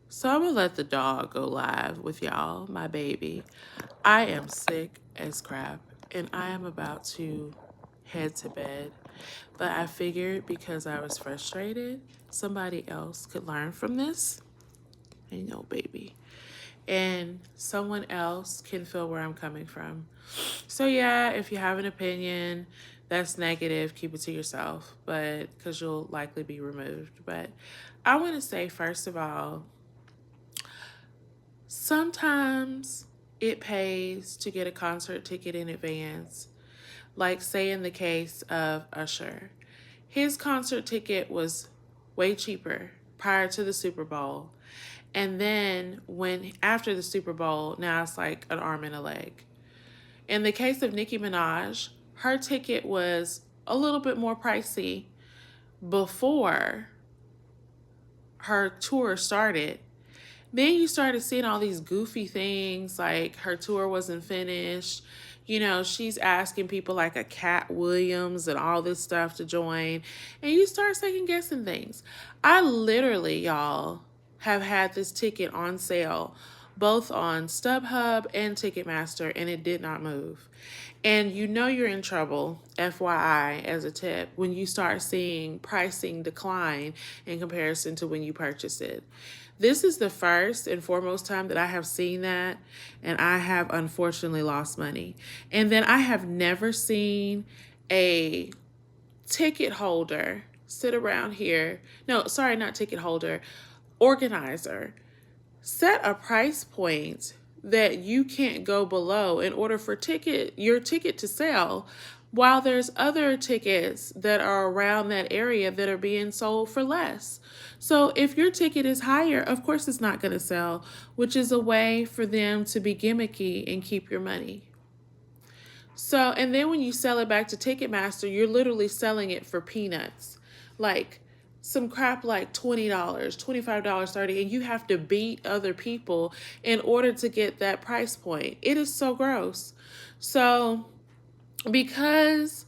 So I'm gonna let the dog go live with y'all, my baby. I am sick as crap and I am about to head to bed. But I figured because I was frustrated, somebody else could learn from this. I know, baby. And someone else can feel where I'm coming from. So, yeah, if you have an opinion that's negative, keep it to yourself, but because you'll likely be removed. But I want to say, first of all, sometimes it pays to get a concert ticket in advance. Like, say, in the case of Usher, his concert ticket was way cheaper prior to the Super Bowl. And then when after the Super Bowl, now it's like an arm and a leg. In the case of Nicki Minaj, her ticket was a little bit more pricey before her tour started. Then you started seeing all these goofy things like her tour wasn't finished. You know, she's asking people like a Cat Williams and all this stuff to join. And you start second guessing things. I literally, y'all, have had this ticket on sale both on StubHub and Ticketmaster, and it did not move. And you know you're in trouble, FYI, as a tip, when you start seeing pricing decline in comparison to when you purchased it. This is the first and foremost time that I have seen that, and I have unfortunately lost money. And then I have never seen a ticket holder sit around here. No, sorry, not ticket holder, organizer. Set a price point that you can't go below in order for your ticket to sell, while there's other tickets that are around that area that are being sold for less. So if your ticket is higher, of course it's not going to sell, which is a way for them to be gimmicky and keep your money. So, and then when you sell it back to Ticketmaster, you're literally selling it for peanuts. Like some crap like $20, $25, $30, and you have to beat other people in order to get that price point. It is so gross. So, because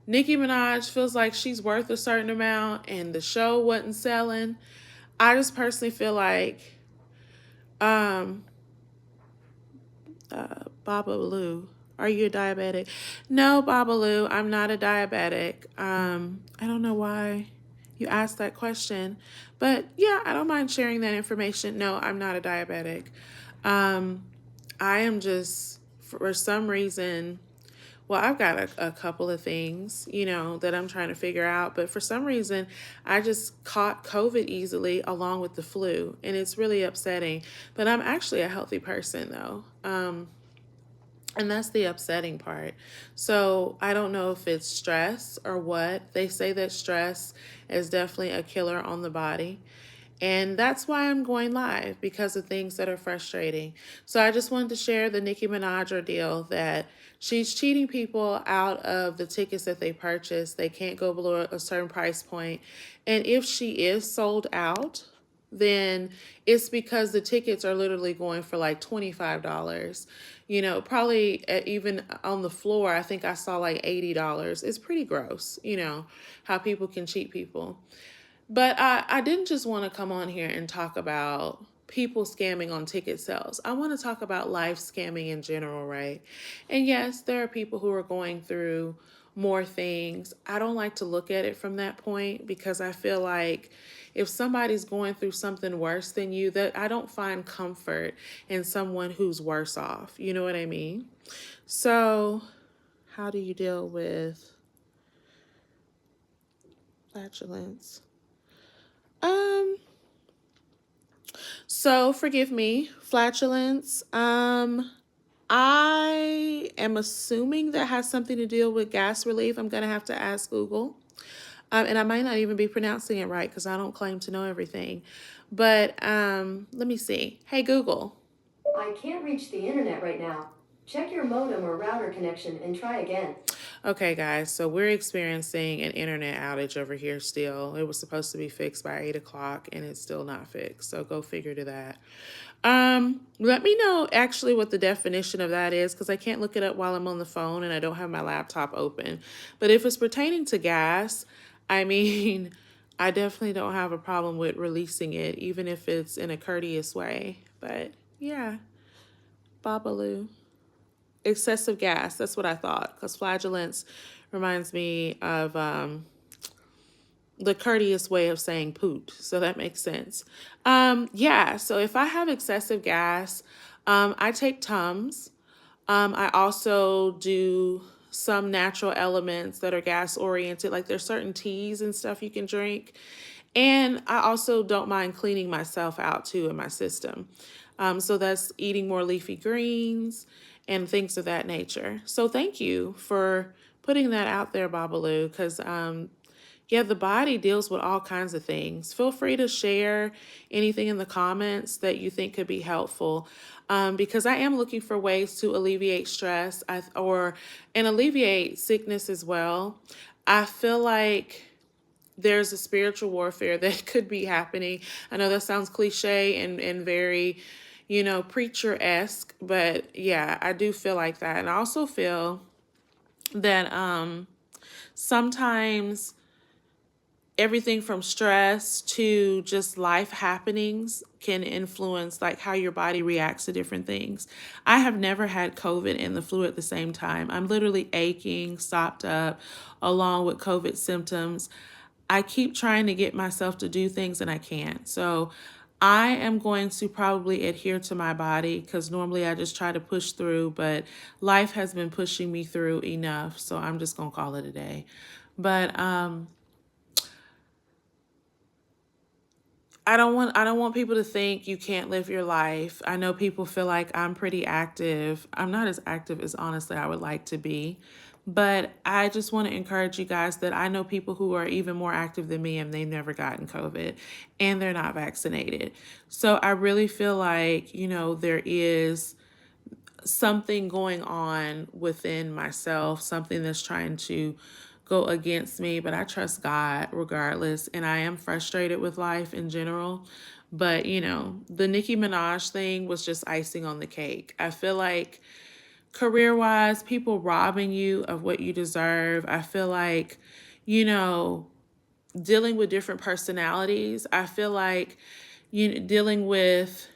Nicki Minaj feels like she's worth a certain amount and the show wasn't selling, I just personally feel like um Baba Lou, are you a diabetic? No, Baba Lou, I'm not a diabetic. I don't know why you asked that question, but yeah, I don't mind sharing that information. No, I'm not a diabetic. Um, I am just, for some reason, well, I've got a couple of things, that I'm trying to figure out. But for some reason, I just caught COVID easily along with the flu. And it's really upsetting. But I'm actually a healthy person, though. And that's the upsetting part. So I don't know if it's stress or what. They say that stress is definitely a killer on the body. And that's why I'm going live, because of things that are frustrating. So I just wanted to share the Nicki Minaj ordeal, that she's cheating people out of the tickets that they purchased. They can't go below a certain price point. And if she is sold out, then it's because the tickets are literally going for like $25. Probably even on the floor, I think I saw like $80. It's pretty gross, how people can cheat people. But I didn't just want to come on here and talk about people scamming on ticket sales. I want to talk about life scamming in general, right? And yes, there are people who are going through more things. I don't like to look at it from that point, because I feel like if somebody's going through something worse than you, that I don't find comfort in someone who's worse off. You know what I mean? So, how do you deal with flatulence? Um, So forgive me, flatulence. I am assuming that has something to do with gas relief. I'm gonna have to ask Google. And I might not even be pronouncing it right because I don't claim to know everything. But let me see. Hey Google. I can't reach the internet right now. Check your modem or router connection and try again. Okay, guys, so we're experiencing an internet outage over here still. It was supposed to be fixed by 8 o'clock and it's still not fixed. So go figure to that. Let me know actually what the definition of that is, because I can't look it up while I'm on the phone and I don't have my laptop open. But if it's pertaining to gas, I mean, I definitely don't have a problem with releasing it, even if it's in a courteous way. But yeah, Babalu. Excessive gas, that's what I thought, because flatulence reminds me of the courteous way of saying poot. So that makes sense. Yeah, so if I have excessive gas, I take Tums. I also do some natural elements that are gas oriented, like there's certain teas and stuff you can drink. And I also don't mind cleaning myself out too in my system. So that's eating more leafy greens and things of that nature. So thank you for putting that out there, Babalu, because yeah, the body deals with all kinds of things. Feel free to share anything in the comments that you think could be helpful, because I am looking for ways to alleviate stress and alleviate sickness as well. I feel like there's a spiritual warfare that could be happening. I know that sounds cliche and very, preacher-esque, but yeah, I do feel like that. And I also feel that sometimes everything from stress to just life happenings can influence like how your body reacts to different things. I have never had COVID and the flu at the same time. I'm literally aching, stopped up, along with COVID symptoms. I keep trying to get myself to do things and I can't. So I am going to probably adhere to my body because normally I just try to push through, but life has been pushing me through enough. So I'm just going to call it a day. But I don't want people to think you can't live your life. I know people feel like I'm pretty active. I'm not as active as honestly I would like to be. But I just want to encourage you guys that I know people who are even more active than me and they've never gotten COVID and they're not vaccinated. So I really feel like, there is something going on within myself, something that's trying to go against me, but I trust God regardless. And I am frustrated with life in general. But, the Nicki Minaj thing was just icing on the cake. I feel like career wise, people robbing you of what you deserve. I feel like, dealing with different personalities. I feel like, dealing with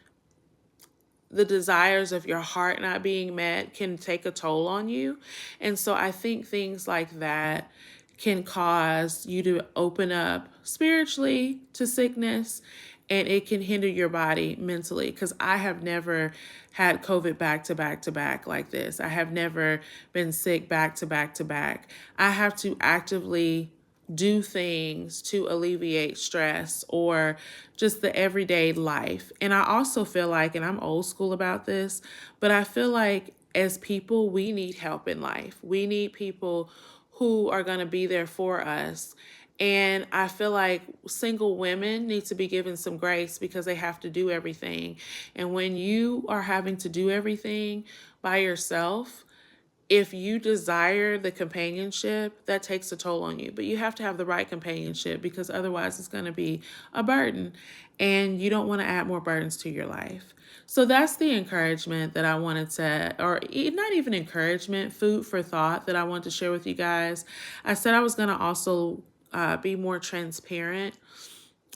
the desires of your heart not being met can take a toll on you. And so I think things like that can cause you to open up spiritually to sickness and it can hinder your body mentally. Because I have never had COVID back to back to back like this. I have never been sick back to back to back. I have to actively do things to alleviate stress or just the everyday life. And I also feel like, and I'm old school about this, but I feel like as people, we need help in life. We need people who are going to be there for us. And I feel like single women need to be given some grace because they have to do everything. And when you are having to do everything by yourself, if you desire the companionship, that takes a toll on you. But you have to have the right companionship because otherwise it's going to be a burden and you don't want to add more burdens to your life. So that's the encouragement that I wanted to, or not even encouragement, food for thought that I wanted to share with you guys. I said I was going to also be more transparent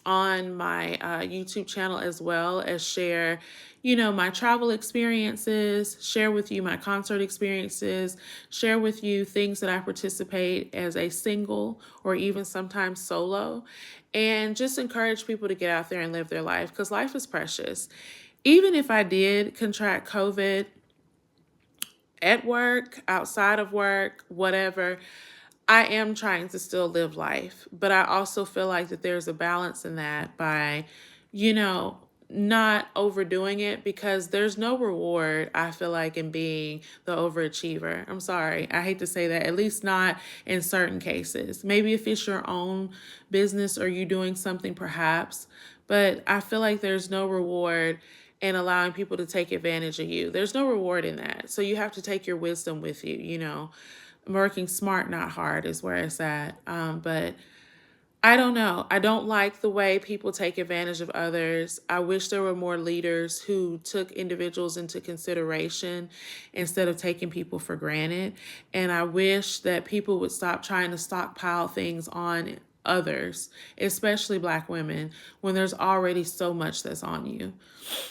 on my YouTube channel as well as share, my travel experiences, share with you my concert experiences, share with you things that I participate as a single or even sometimes solo, and just encourage people to get out there and live their life because life is precious. Even if I did contract COVID at work, outside of work, whatever, I am trying to still live life, but I also feel like that there's a balance in that by, not overdoing it because there's no reward, I feel like, in being the overachiever. I'm sorry. I hate to say that, at least not in certain cases. Maybe if it's your own business or you doing something perhaps, but I feel like there's no reward in allowing people to take advantage of you. There's no reward in that. So you have to take your wisdom with you. Working smart, not hard is where it's at. But I don't know. I don't like the way people take advantage of others. I wish there were more leaders who took individuals into consideration instead of taking people for granted. And I wish that people would stop trying to stockpile things on others, especially Black women, when there's already so much that's on you.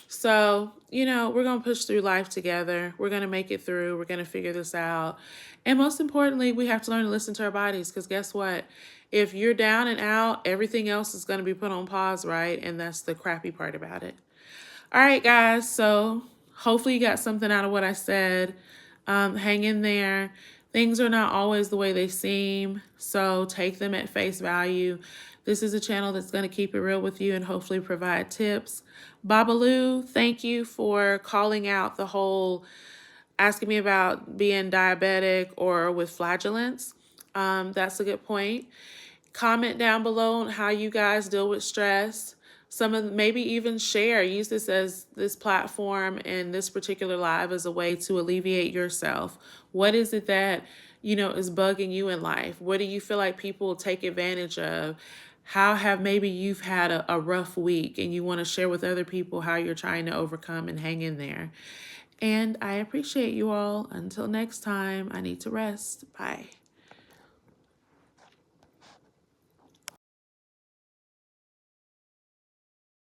So, we're going to push through life together. We're going to make it through. We're going to figure this out. And most importantly, we have to learn to listen to our bodies, because guess what? If you're down and out, everything else is going to be put on pause, right? And that's the crappy part about it. All right, guys. So hopefully you got something out of what I said. Hang in there. Things are not always the way they seem, so take them at face value. This is a channel that's going to keep it real with you and hopefully provide tips. Babalu, thank you for calling out the whole asking me about being diabetic or with flatulence. That's a good point. Comment down below on how you guys deal with stress. Maybe even share. Use this platform and this particular live as a way to alleviate yourself. What is it that is bugging you in life? What do you feel like people take advantage of? How have maybe you've had a rough week and you want to share with other people how you're trying to overcome and hang in there? And I appreciate you all. Until next time, I need to rest. Bye.